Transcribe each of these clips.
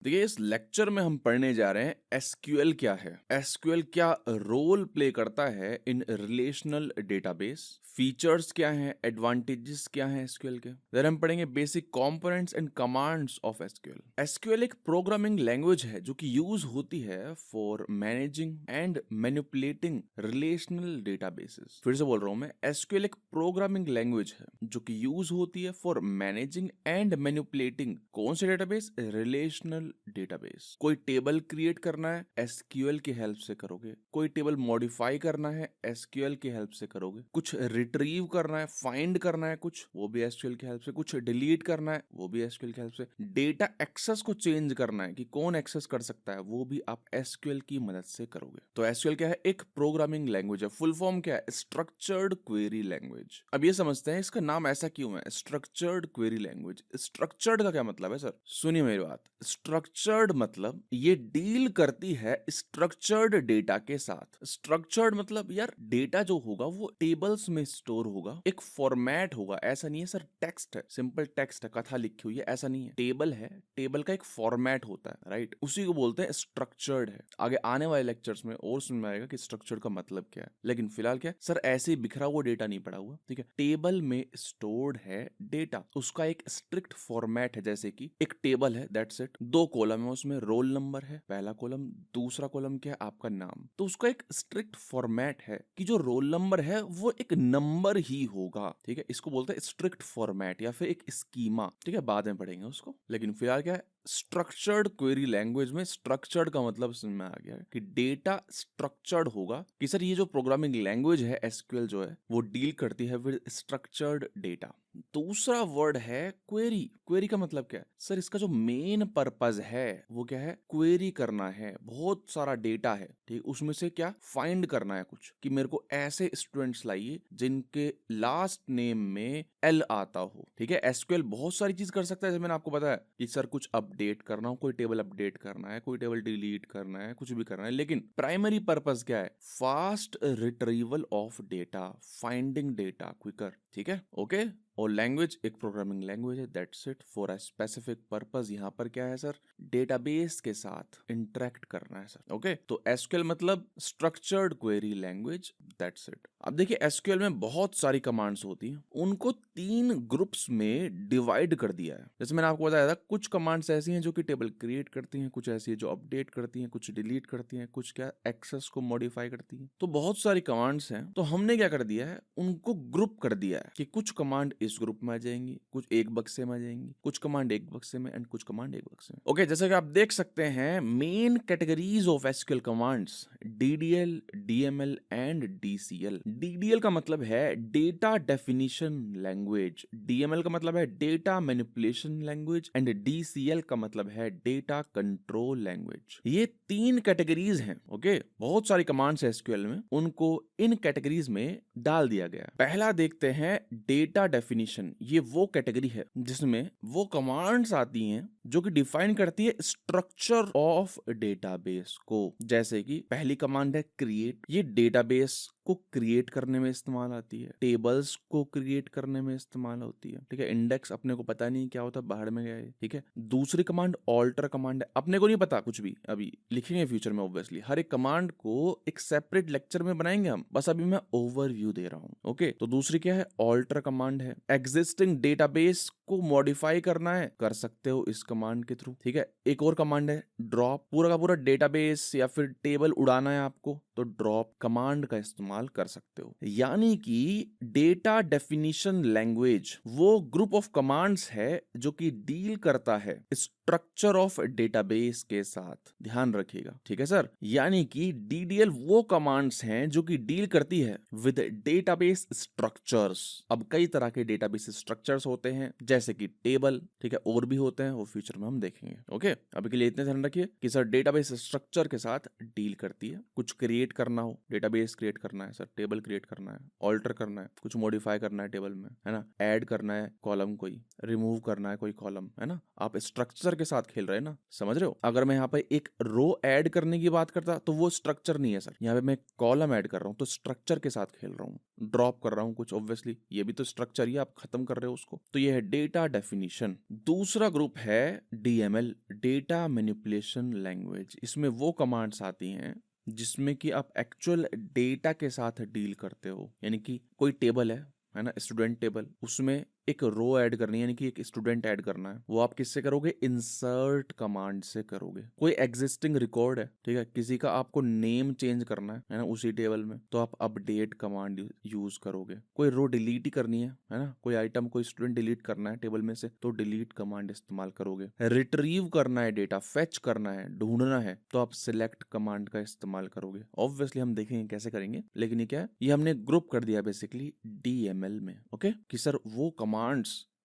देखिए इस लेक्चर में हम पढ़ने जा रहे हैं एसक्यूएल क्या है, एसक्यूएल क्या रोल प्ले करता है इन रिलेशनल डेटाबेस, फीचर्स क्या हैं, एडवांटेजेस क्या हैं एसक्यूएल के। फिर हम पढ़ेंगे basic components and commands of SQL. SQL एक प्रोग्रामिंग लैंग्वेज है जो कि यूज होती है for managing and manipulating relational databases. फिर से बोल रहा हूं मैं, एसक्यूएल एक प्रोग्रामिंग लैंग्वेज है जो कि यूज होती है फॉर मैनेजिंग एंड मैनिपुलेटिंग कौन से डेटाबेस, रिलेशनल डेटाबेस। कोई टेबल क्रिएट करना है एसक्यूएल की हेल्प से करोगे, कोई टेबल मॉडिफाई करना है एसक्यूएल की हेल्प से करोगे, कुछ रिट्रीव करना है, फाइंड करना है कुछ, वो भी एसक्यूएल की हेल्प से, कुछ डिलीट करना है वो भी एसक्यूएल की हेल्प से, डेटा एक्सेस को चेंज करना है कि कौन एक्सेस कर सकता है वो भी आप एसक्यूएल की मदद से करोगे। तो एसक्यूएल क्या है, एक प्रोग्रामिंग लैंग्वेज है। फुल फॉर्म क्या है, स्ट्रक्चर्ड क्वेरी लैंग्वेज। अब ये समझते हैं इसका नाम ऐसा क्यों है, स्ट्रक्चर्ड क्वेरी लैंग्वेज। स्ट्रक्चर्ड का क्या मतलब है सर, सुनिए मेरी बात। स्ट्रक्चर्ड मतलब ये डील करती है स्ट्रक्चर्ड डेटा के साथ। स्ट्रक्चर्ड मतलब यार डेटा जो होगा वो टेबल्स में स्टोर होगा, एक फॉर्मेट होगा। ऐसा नहीं है सर टेक्स्ट है, सिंपल टेक्स्ट है, कथा लिखी हुई है, ऐसा नहीं है। टेबल है, टेबल का एक फॉर्मेट होता है, राइट, उसी को बोलते हैं स्ट्रक्चर्ड है। आगे आने वाले लेक्चर्स में और समझ में आएगा कि स्ट्रक्चर्ड का मतलब क्या है, लेकिन फिलहाल क्या है सर, ऐसे ही बिखरा हुआ डेटा नहीं पड़ा हुआ, ठीक है। टेबल में स्टोर्ड है डेटा, उसका एक स्ट्रिक्ट फॉर्मेट है। जैसे कि एक टेबल है, दैट्स इट, दो कॉलम है, उसमें रोल नंबर है पहला कॉलम, दूसरा कॉलम क्या है आपका नाम। तो उसका एक स्ट्रिक्ट फॉर्मेट है कि जो रोल नंबर है वो एक नंबर ही होगा, ठीक है। इसको बोलते हैं स्ट्रिक्ट फॉर्मेट या फिर एक स्कीमा, ठीक है, बाद में पढ़ेंगे उसको। लेकिन फिलहाल क्या है, स्ट्रक्चर्ड क्वेरी लैंग्वेज में स्ट्रक्चर्ड का मतलब समझ में आ गया है कि डेटा स्ट्रक्चर्ड होगा, कि सर ये जो प्रोग्रामिंग लैंग्वेज है एसक्यूएल जो है वो डील करती है विद स्ट्रक्चर्ड डेटा। दूसरा वर्ड है क्वेरी। क्वेरी का मतलब क्या है सर, इसका जो मेन पर्पस है वो क्या है, क्वेरी करना है। बहुत सारा डेटा है, ठीक, उसमें से क्या फाइंड करना है कुछ, कि मेरे को ऐसे स्टूडेंट्स लाइए जिनके लास्ट नेम में एल आता हो, ठीक है। एसक्यूएल बहुत सारी चीज कर सकता है, जैसे मैंने आपको बताया कि सर कुछ अपडेट करना हो, कोई टेबल अपडेट करना है, कोई टेबल डिलीट करना है, कुछ भी करना है, लेकिन प्राइमरी पर्पस क्या है, fast retrieval of data, finding data quicker, ठीक है, ओके। और लैंग्वेज एक प्रोग्रामिंग लैंग्वेज है, that's it, for a specific purpose. यहाँ पर क्या है सर, डेटाबेस के साथ इंटरेक्ट करना है सर, ओके। तो एसक्यूएल मतलब structured query language, that's it. अब देखिए एसक्यूएल में बहुत सारी कमांड्स होती हैं, उनको 3 ग्रुप्स में डिवाइड कर दिया है। जैसे मैंने आपको बताया था, कुछ कमांड्स ऐसी हैं जो कि टेबल क्रिएट करती हैं, कुछ ऐसी है जो अपडेट करती हैं, कुछ डिलीट करती हैं, कुछ क्या एक्सेस को मॉडिफाई करती हैं। तो बहुत सारी कमांड्स हैं, तो हमने क्या कर दिया है, उनको ग्रुप कर दिया है कि कुछ कमांड इस ग्रुप में आ जाएंगी, कुछ एक बक्से में आ जाएंगी, कुछ कमांड एक बक्से में एंड कुछ कमांड एक बक्से में, ओके। जैसे कि आप देख सकते हैं main categories of SQL commands, DDL, DML and DCL. DDL का मतलब है डेटा डेफिनिशन लैंग्वेज, डीएमएल का मतलब है data manipulation language and DCL का मतलब है डेटा कंट्रोल लैंग्वेज। ये 3 कैटेगरीज हैं, ओके। बहुत सारी कमांड्स है एसक्यूएल में, उनको इन कैटेगरीज में डाल दिया गया। पहला देखते हैं डेटा डेफिनिशन। ये वो कैटेगरी है जिसमें वो कमांड्स आती हैं जो कि डिफाइन करती है स्ट्रक्चर ऑफ डेटाबेस को। जैसे कि पहली कमांड है क्रिएट, ये डेटाबेस को क्रिएट करने में इस्तेमाल आती है, टेबल्स को क्रिएट करने में इस्तेमाल होती है, ठीक है। इंडेक्स अपने को पता नहीं क्या होता, बाहर में गया है, ठीक है। दूसरी कमांड ऑल्टर कमांड है, अपने को नहीं पता कुछ भी, अभी लिखेंगे फ्यूचर में ऑब्वियसली। हर एक कमांड को एक सेपरेट लेक्चर में बनाएंगे हम, बस अभी मैं ओवरव्यू दे रहा हूँ, ओके। तो दूसरी क्या है, ऑल्टर कमांड है। एग्जिस्टिंग डेटाबेस को मॉडिफाई करना है, कर सकते हो इस कमांड के थ्रू, ठीक है। एक और कमांड है ड्रॉप, पूरा का पूरा डेटाबेस या फिर टेबल उड़ाना है आपको, तो ड्रॉप कमांड का इस्तेमाल कर सकते हो। यानी कि डेटा डेफिनिशन लैंग्वेज वो ग्रुप ऑफ कमांड्स है जो कि डील करता है स्ट्रक्चर ऑफ डेटाबेस के साथ, ध्यान रखिएगा, ठीक है सर। यानी कि डीडीएल वो कमांड्स हैं जो कि डील करती है विद डेटाबेस स्ट्रक्चर्स। अब कई तरह के डेटाबेस स्ट्रक्चर्स होते हैं, जैसे कि टेबल, ठीक है, और भी होते हैं, वो फ्यूचर में हम देखेंगे, ओके। अभी के लिए इतने ध्यान रखिए कि सर डेटाबेस स्ट्रक्चर के साथ डील करती है। कुछ क्रिएट करना हो, डेटाबेस क्रिएट करना है सर, टेबल क्रिएट करना है, ऑल्टर करना है, कुछ मॉडिफाई करना है टेबल में, है ना, ऐड करना है कॉलम, कोई रिमूव करना है कोई कॉलम, है ना। आप स्ट्रक्चर के साथ खेल रहे हैं ना, समझ रहे हो। अगर मैं यहाँ पे एक रो ऐड करने की बात करता तो वो स्ट्रक्चर नहीं है सर, यहाँ पे मैं कॉलम ऐड कर रहा हूँ तो स्ट्रक्चर के साथ खेल रहा हूँ, ड्रॉप कर रहा हूँ कुछ, ऑब्वियसली ये भी तो स्ट्रक्चर ही आप खत्म कर रहे हो उसको। तो ये है डेटा डेफिनिशन। दूसरा ग्रुप है DML, डेटा मैनिपुलेशन लैंग्वेज। इसमें वो कमांड्स आती हैं जिसमें कि आप एक्चुअल डेटा के साथ डील करते हो, यानी कि कोई टेबल है ना, स्टूडेंट टेबल, उसमें एक रो ऐड करनी है, यानी कि एक स्टूडेंट ऐड करना है। वो आप किससे करोगे, इंसर्ट कमांड से करोगे। कोई एग्जिस्टिंग रिकॉर्ड है, ठीक है, किसी का आपको नेम चेंज करना है ना उसी टेबल में, तो आप अपडेट कमांड यूज करोगे। कोई रो डिलीट ही करनी है ना, कोई आइटम कोई स्टूडेंट डिलीट करना है टेबल में से, तो डिलीट कमांड इस्तेमाल करोगे। रिट्रीव करना है डेटा, फेच करना है, ढूंढना है, तो आप सिलेक्ट कमांड का इस्तेमाल करोगे। ऑब्वियसली हम देखेंगे कैसे करेंगे, लेकिन ये क्या है, ये हमने ग्रुप कर दिया बेसिकली DML में। ओके, कि सर वो कमांड्स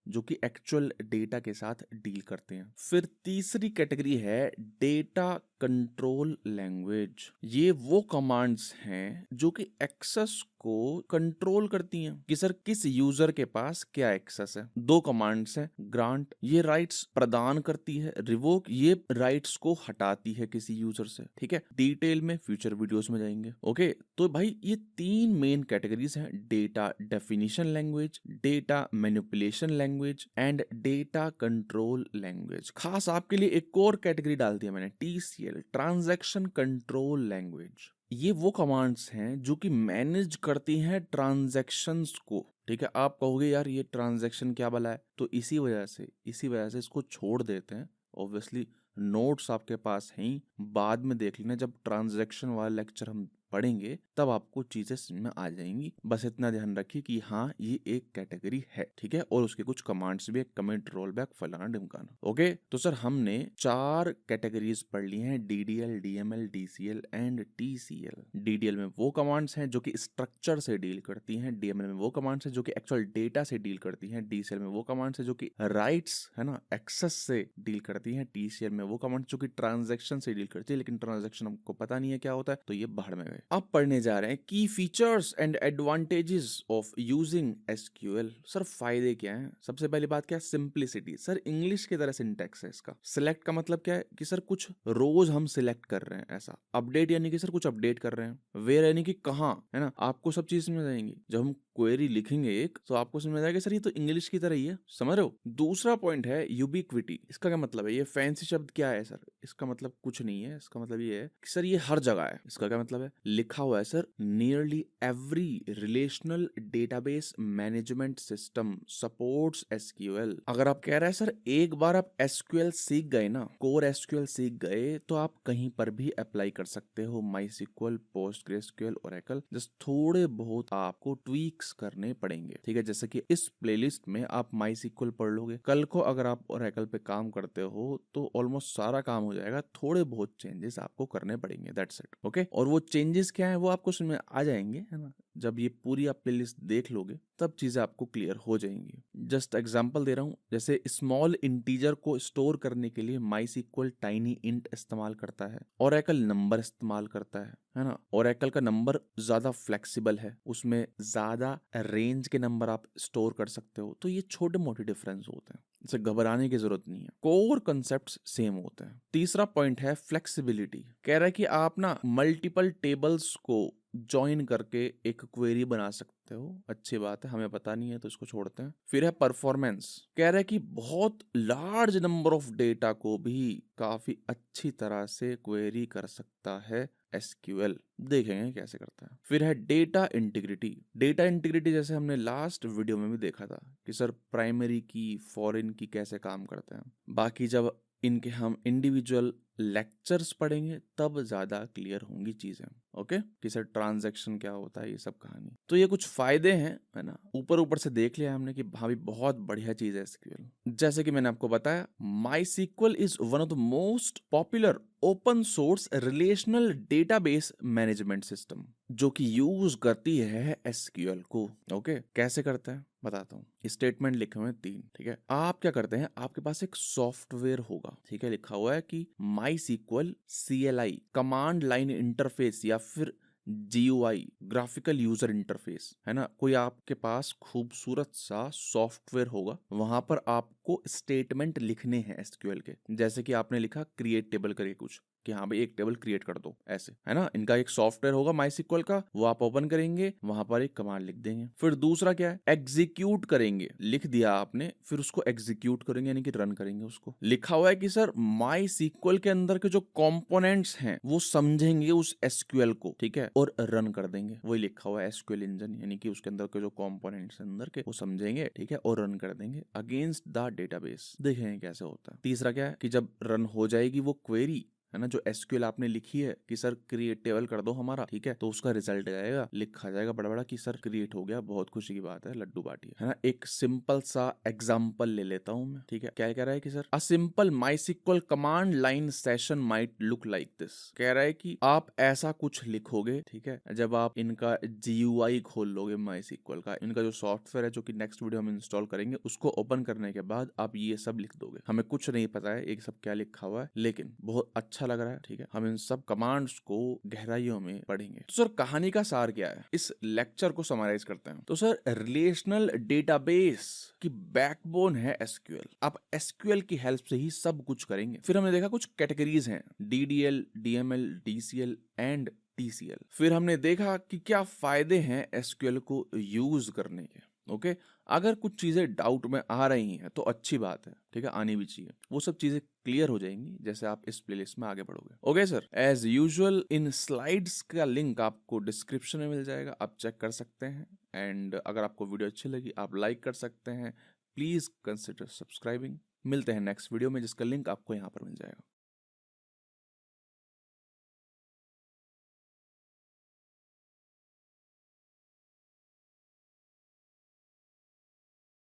जो कि एक्चुअल डेटा के साथ डील करते हैं। फिर तीसरी कैटेगरी है डेटा कंट्रोल लैंग्वेज। ये वो कमांड्स हैं जो कि एक्सेस को कंट्रोल करती हैं कि सर किस यूजर के पास क्या एक्सेस है। दो कमांड्स हैं, ग्रांट ये राइट्स प्रदान करती है, रिवोक ये राइट्स को हटाती है किसी यूजर से, ठीक है। डिटेल में फ्यूचर वीडियोस में जाएंगे। ओके, तो भाई ये तीन मेन कैटेगरीज हैं, data definition language, data manipulation language and data control language. खास आपके लिए एक और कैटेगरी डाल दिया मैंने, TCL, ट्रांजैक्शन कंट्रोल लैंग्वेज। ये वो कमांड्स हैं जो कि मैनेज करती हैं ट्रांजैक्शंस को, ठीक है। आप कहोगे यार ये ट्रांजैक्शन क्या भला है, तो इसी वजह से इसको छोड़ देते हैं। ऑब्वियसली नोट्स आपके पास हैं, बाद में देख लेना, जब ट्रांजैक्शन वाला लेक्चर हम पढ़ेंगे तब आपको चीजें समझ में आ जाएंगी। बस इतना ध्यान रखिए कि हाँ ये एक कैटेगरी है, ठीक है, और उसके कुछ कमांड्स भी है, कमेंट, रोलबैक, फलाना ढिमकाना। ओके, तो सर हमने 4 कैटेगरीज पढ़ ली हैं, DDL, DML, DCL and TCL। DDL में वो कमांड्स हैं जो कि स्ट्रक्चर से डील करती हैं, DML में वो कमांड्स हैं जो कि एक्चुअल डेटा से डील करती हैं, DCL में वो कमांड्स हैं जो कि राइट्स है ना एक्सेस से डील करती हैं, TCL में वो कमांड्स जो कि ट्रांजैक्शन से डील करती है, लेकिन ट्रांजैक्शन हमको पता नहीं है क्या होता है, तो ये बाहर में गए। अब पढ़ने जा रहे हैं की features and advantages of using SQL। Sir फायदे क्या हैं? सबसे पहली बात क्या है, सिंप्लिसिटी। सर इंग्लिश की तरह सिंटैक्स है इसका। सिलेक्ट का मतलब क्या है कि सर कुछ रोज हम सिलेक्ट कर रहे हैं ऐसा। अपडेट यानी कि सर कुछ अपडेट कर रहे हैं। वेयर यानी कि कहाँ, है ना, आपको सब चीज समझ आएंगी। जब हम क्वेरी लिखेंगे एक, तो आपको समझ आएगा सर ये तो इंग्लिश की तरह ही है, समझ रहे हो। दूसरा पॉइंट है यूबिक्विटी। इसका क्या मतलब है, ये फैंसी शब्द क्या है सर, इसका मतलब कुछ नहीं है। इसका मतलब ये है कि सर ये हर जगह है। इसका क्या मतलब है, लिखा हुआ है sir nearly every relational database management system supports SQL। अगर आप कह रहे हैं सर एक बार आप SQL सीख गए ना, कोर SQL सीख गए, तो आप कहीं पर भी अप्लाई कर सकते हो, MySQL, PostgreSQL, Oracle। जस्ट थोड़े बहुत आपको ट्वीक्स करने पड़ेंगे, ठीक है। जैसे कि इस प्लेलिस्ट में आप MySQL पढ़ लोगे, कल को अगर आप Oracle पे काम करते हो तो ऑलमोस्ट सारा काम हो जाएगा, थोड़े बहुत चेंजेस आपको करने पड़ेंगे, दैट्स इट। ओके, और वो चेंजेस क्या है वो आपको समझ में आ जाएंगे, है ना। जब ये पूरी आप प्लेलिस्ट देख लोगे तब चीजें आपको क्लियर हो जाएंगी। जस्ट एग्जांपल दे रहा हूँ, जैसे स्मॉल इंटीजर को स्टोर करने के लिए MySQL टाइनी इंट इस्तेमाल करता है, Oracle नंबर इस्तेमाल करता है ना। Oracle का नंबर ज्यादा फ्लेक्सिबल है, उसमें ज्यादा रेंज के नंबर आप स्टोर कर सकते हो। तो ये छोटे मोटे डिफरेंस होते हैं, इसे घबराने की जरूरत नहीं है, कोर कॉन्सेप्ट्स सेम होते हैं। तीसरा पॉइंट है फ्लेक्सिबिलिटी। कह रहा है कि आप ना मल्टीपल टेबल्स को ज्वाइन करके एक क्वेरी बना सकते हो। अच्छी बात है, हमें पता नहीं है तो इसको छोड़ते हैं। फिर है परफॉर्मेंस। कह रहा है कि बहुत लार्ज नंबर ऑफ डेटा को भी काफी अच्छी तरह से क्वेरी कर सकता है SQL। देखेंगे कैसे करता है। फिर है डेटा इंटीग्रिटी। डेटा इंटीग्रिटी जैसे हमने लास्ट वीडियो में भी देखा था कि सर प्राइमरी की, फॉरेन की कैसे काम करते हैं। बाकी जब इनके हम इंडिविजुअल लेक्चर्स पढ़ेंगे तब ज्यादा क्लियर होंगी चीजें। ओके, कि सर ट्रांजैक्शन क्या होता है, ये सब कहानी। तो ये कुछ फायदे हैं, है ना, ऊपर ऊपर से देख लिया हमने कि भाभी बहुत बढ़िया चीज है SQL। जैसे कि मैंने आपको बताया, MySQL is one of the most popular open source relational database management system जो कि यूज करती है SQL को। ओके, कैसे करता है बताता हूँ। स्टेटमेंट लिखे हुए हैं 3, ठीक है। आप क्या करते हैं, आपके पास एक सॉफ्टवेयर होगा, ठीक है, लिखा हुआ है कि MySQL CLI command line interface या फिर GUI, ग्राफिकल यूजर इंटरफेस, है ना, कोई आपके पास खूबसूरत सा सॉफ्टवेयर होगा, वहां पर आपको स्टेटमेंट लिखने हैं SQL के, जैसे कि आपने लिखा क्रिएट टेबल करके कुछ, कि हाँ भाई एक टेबल क्रिएट कर दो, ऐसे, है ना। इनका एक सॉफ्टवेयर होगा MySQL का, वो आप ओपन करेंगे, वहां पर एक कमांड लिख देंगे। फिर दूसरा क्या है, एग्जीक्यूट करेंगे, लिख दिया आपने, फिर उसको एग्जीक्यूट करेंगे, यानी कि रन करेंगे उसको। लिखा हुआ है कि सर MySQL के अंदर के जो कंपोनेंट्स हैं वो समझेंगे उस SQL को, ठीक है, और रन कर देंगे। वही लिखा हुआ है SQL इंजन, यानी कि उसके अंदर के जो कंपोनेंट्स हैं अंदर के वो समझेंगे, ठीक है, और रन कर देंगे अगेंस्ट द डेटाबेस। देखेंगे कैसे होता है। तीसरा क्या है कि जब रन हो जाएगी वो क्वेरी, है ना, जो SQL आपने लिखी है कि सर क्रिएट टेबल कर दो हमारा, ठीक है, तो उसका रिजल्ट आएगा, लिखा जाएगा बड़ा बड़ा कि सर क्रिएट हो गया, बहुत खुशी की बात है, लड्डू बाटी है ना। एक सिंपल सा एग्जांपल ले लेता हूं मैं, ठीक है। क्या कह रहा है कि sir a simple MySQL command line session might look like this. कह रहा है कि आप ऐसा कुछ लिखोगे, ठीक है, जब आप इनका GUI खोल लोगे MySQL का, इनका जो सॉफ्टवेयर है जो कि नेक्स्ट वीडियो हम इंस्टॉल करेंगे, उसको ओपन करने के बाद आप ये सब लिख दोगे। हमें कुछ नहीं पता है एक सब क्या लिखा हुआ है, लेकिन बहुत अच्छा लग रहा है, ठीक है। हम इन सब कमांड्स को गहराइयों में पढ़ेंगे। तो सर कहानी का सार क्या है, इस लेक्चर को समराइज करते हैं। तो सर रिलेशनल डेटाबेस की बैकबोन है SQL। आप SQL की हेल्प से ही सब कुछ करेंगे। फिर हमने देखा कुछ कैटेगरीज हैं, DDL, DML, DCL and TCL। फिर हमने देखा कि क्या फायदे हैं SQL को यूज करने के। ओके, अगर कुछ चीजें डाउट में आ रही हैं तो अच्छी बात है, ठीक है, आनी भी चाहिए। वो सब चीजें क्लियर हो जाएंगी जैसे आप इस प्लेलिस्ट में आगे बढ़ोगे। ओके सर, एज यूजुअल इन स्लाइड्स का लिंक आपको डिस्क्रिप्शन में मिल जाएगा, आप चेक कर सकते हैं। एंड अगर आपको वीडियो अच्छी लगी आप लाइक कर सकते हैं। Please consider subscribing. मिलते हैं नेक्स्ट वीडियो में जिसका लिंक आपको यहाँ पर मिल जाएगा।